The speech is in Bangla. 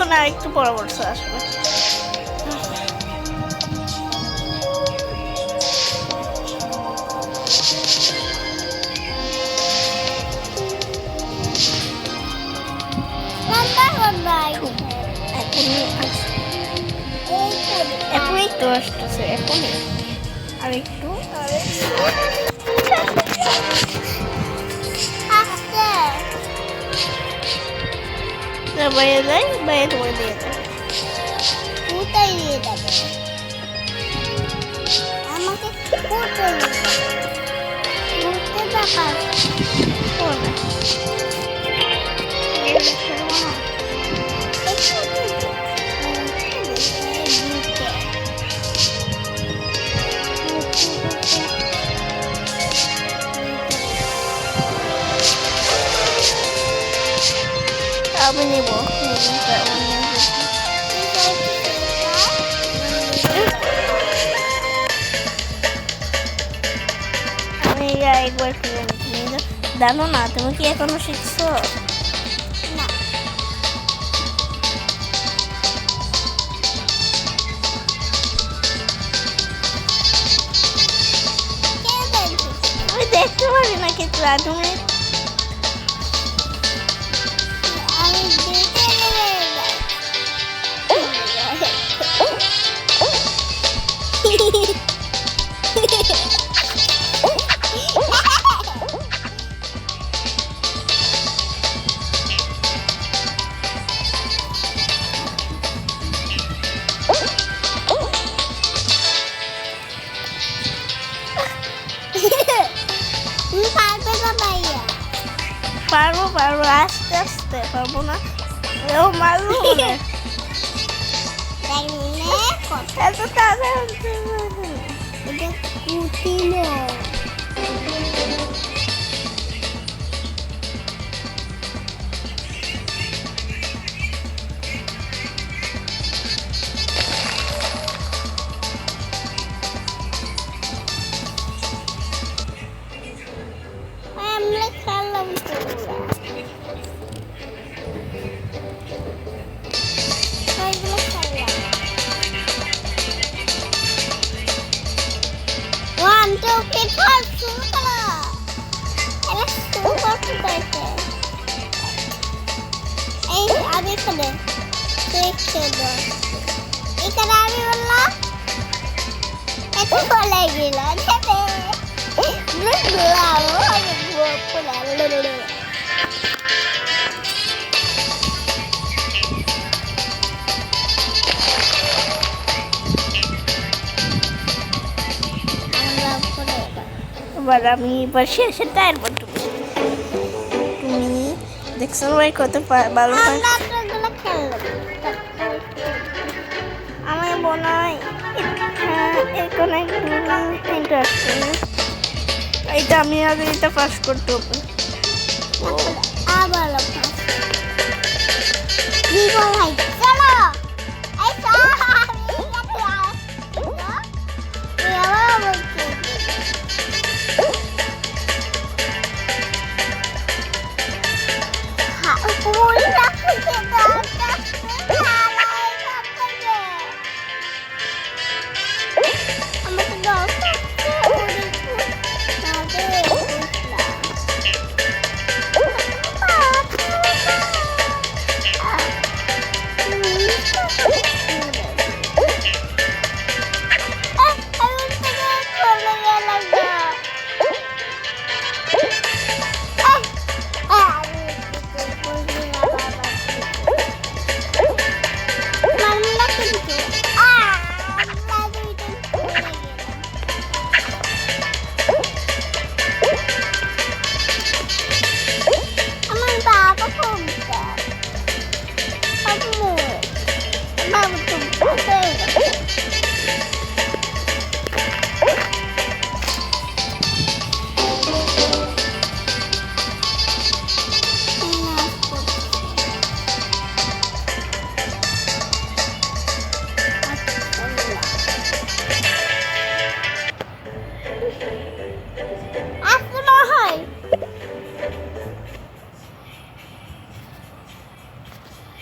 মনে হয় একটু পরামর্শ আসবে। এখনই তো আসতেছে, এখনই আর একটু বাইরে যাই, বাইরে তোমায় দিয়ে যাই। কোথায় নিয়ে যাবে? আমাকে কোথায় নিয়ে যাবে? ঘুরতে দেখার আমি নেবো। আমি একবার কিনে নিই। জানো না, তুমি কি এখনো শিখছো? না। আমি দেখতে পারি না কিছু। আর তুমি আমি দেখে পারবো পারবো, আস্তে আস্তে পারবো না। ও মারবো না। এত তাড়াতাড়ি আমরা খেললাম One, two, three, four, শুরু করো। এরা শুরু করতে চাইছে। এই আমি এখানে এখানে আমি বললাম এটা বলে গেল এবার আমি এবার শেষে টায়ার বটু। তুমি দেখছো ভাই কত ভালো হয়। আমার মনে হয় এখন একটু ইন্টারেস্টিং। এটা আমি আগে এটা পাস করতে হবে। আবার কি বল